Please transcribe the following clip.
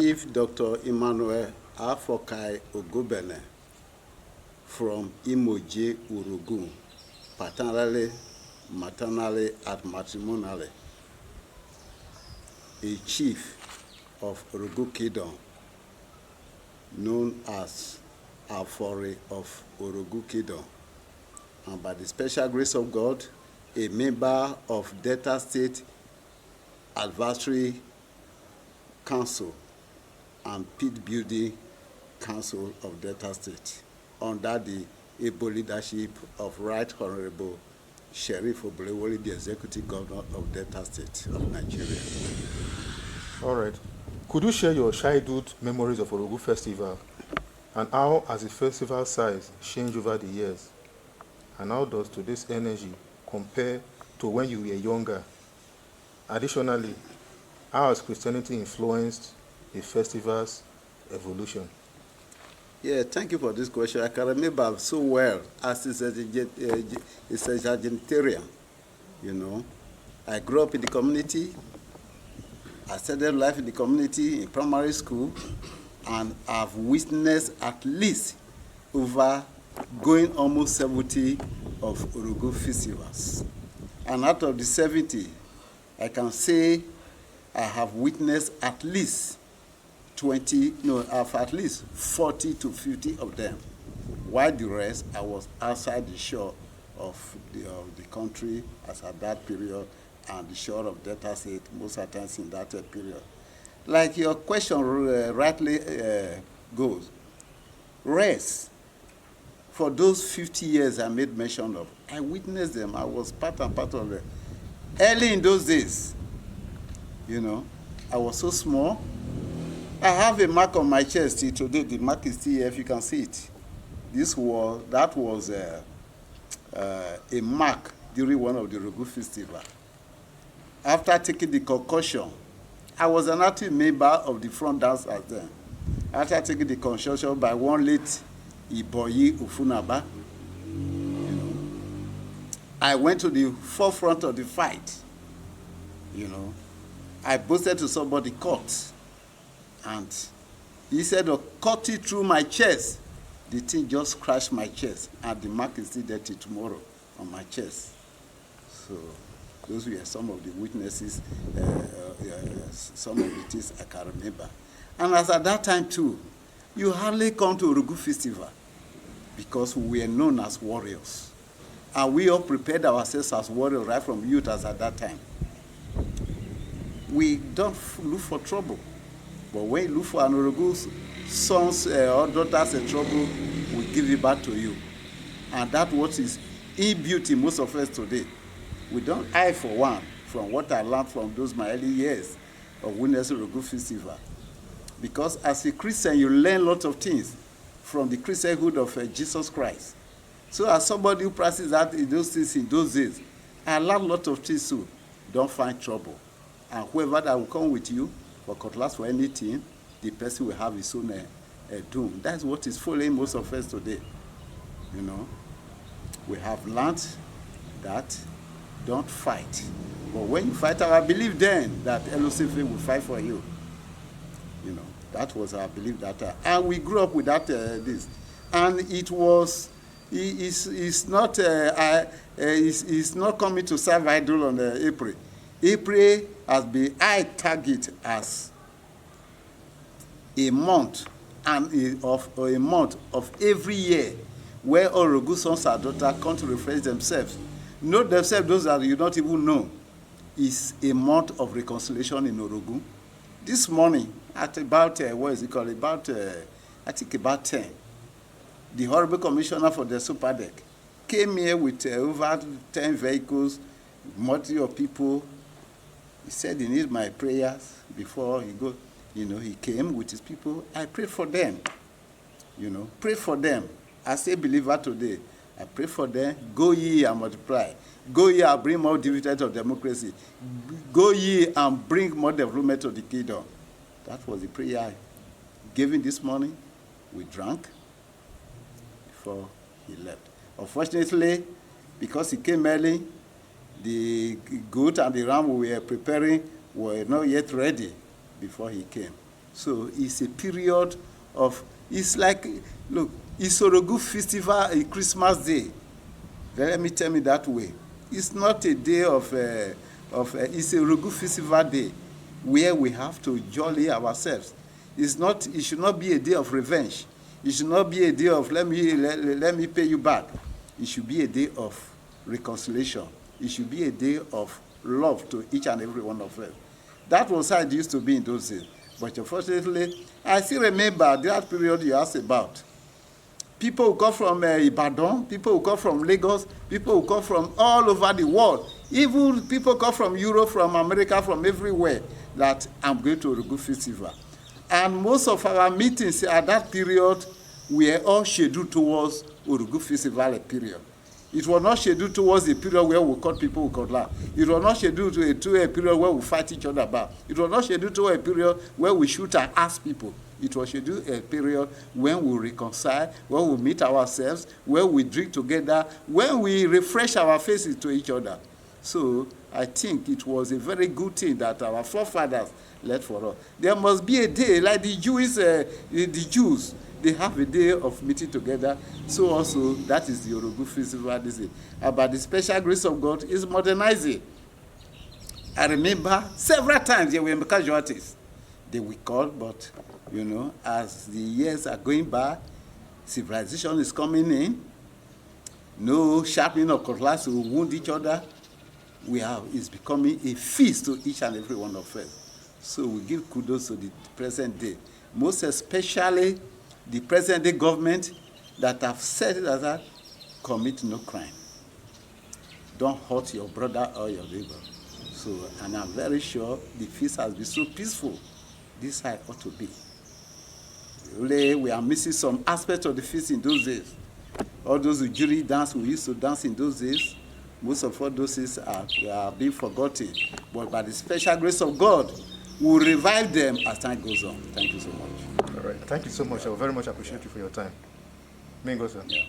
Chief Dr. Emmanuel Ogobene from Imodje Orogun, paternally, maternally, and matrimonially, a chief of Orogun Kingdom, known as Afore of Orogun Kingdom, and by the special grace of God, a member of Delta State Advisory Council and Pit Building Council of Delta State, under the able leadership of Right Honorable Sheriff Oblewole, the Executive Governor of Delta State of Nigeria. All right. Could you share your childhood memories of Orogun Festival, and how has the festival size changed over the years? And how does today's energy compare to when you were younger? Additionally, how has Christianity influenced the festival's evolution? Yeah, thank you for this question. I can remember so well as a Sagittarian. You know, I grew up in the community. I started life in the community in primary school, and I've witnessed at least over going almost 70 of Orogun festivals. And out of the 70, I can say I have witnessed at least 40 to 50 of them. While the rest, I was outside the shore of the country as at that period, and the shore of Delta State most of the times in that period. Like your question rightly goes, rest, for those 50 years I made mention of, I witnessed them. I was part and part of them. Early in those days, you know, I was so small. I have a mark on my chest till today. The mark is still here, if you can see it. That was a mark during one of the Orogun Festival. After taking the concussion, I was an active member of the front dancers then. After taking the concussion by one late Iboyi Ufunaba, you know, I went to the forefront of the fight. You know, I boasted to somebody, cut. And instead of cutting through my chest, the thing just crashed my chest, and the mark is still there till tomorrow on my chest. So those were some of the witnesses, some of the things I can remember. And as at that time too, you hardly come to Orogun Festival because we were known as warriors. And we all prepared ourselves as warriors right from youth as at that time. We don't look for trouble. But when you look for an Orogun sons or daughters in trouble, we give it back to you. And that's what is inbuilt in most of us today. We don't hide for one from what I learned from those my early years of witnessing Orogun Festival. Because as a Christian, you learn a lot of things from the Christianhood of Jesus Christ. So as somebody who practices that in those things in those days, I learned a lot of things too. Don't find trouble. And whoever that will come with you, for cutlass, for anything, the person will have his own doom. That's what is following most of us today. You know, we have learned that don't fight. But when you fight, I believe then that LOCF will fight for you. You know, that was our belief that time. And we grew up with that, this. And it was, it's not coming to serve idol on April. April has been I target as a month and a month of every year where Orogun sons and daughters come to refresh themselves. Know themselves, those that you don't even know, is a month of reconciliation in Orogun. This morning, at about, I think about 10, the Honorable Commissioner for the Superdeck came here with over 10 vehicles, multitude of people. He said he needs my prayers before he goes. You know, he came with his people. I prayed for them. You know, pray for them. As a believer today, I pray for them. Go ye and multiply. Go ye and bring more dividends of democracy. Go ye and bring more development of the kingdom. That was the prayer I gave him this morning. We drank before he left. Unfortunately, because he came early, the goat and the ram we were preparing were not yet ready before he came. So it's a period of, it's like, look, it's Orogun Festival, a Christmas day. Let me tell me that way. It's not a day of it's a Orogun Festival day where we have to jolly ourselves. It should not be a day of revenge. It should not be a day of let me pay you back. It should be a day of reconciliation. It should be a day of love to each and every one of us. That was how it used to be in those days. But unfortunately, I still remember that period you asked about. People who come from Ibadan, people who come from Lagos, people who come from all over the world, even people come from Europe, from America, from everywhere, that I'm going to Orogun Festival. And most of our meetings at that period were all scheduled towards Orogun Festival period. It was not scheduled towards a period where we cut people who could laugh. It was not scheduled to a period where we fight each other about. It was not scheduled to a period where we shoot and ask people. It was scheduled a period when we reconcile, when we meet ourselves, when we drink together, when we refresh our faces to each other. So I think it was a very good thing that our forefathers left for us. There must be a day like the Jews. They have a day of meeting together. So also, that is the Orogun Festival this day. But the special grace of God is modernizing. I remember several times there were casualties. They were called, but, as the years are going by, civilization is coming in. No sharpening of cutlass will wound each other. It's becoming a feast to each and every one of us. So we give kudos to the present day. Most especially the present-day government that have said that commit no crime. Don't hurt your brother or your neighbor. So, and I'm very sure the feast has been so peaceful. This how it ought to be. Really, we are missing some aspects of the feast in those days. All those jury dance we used to dance in those days, most of all those things are being forgotten. But by the special grace of God, we'll revive them as time goes on. Thank you so much. All right. Thank you so much. I very much appreciate you for your time. May God, sir. Yeah.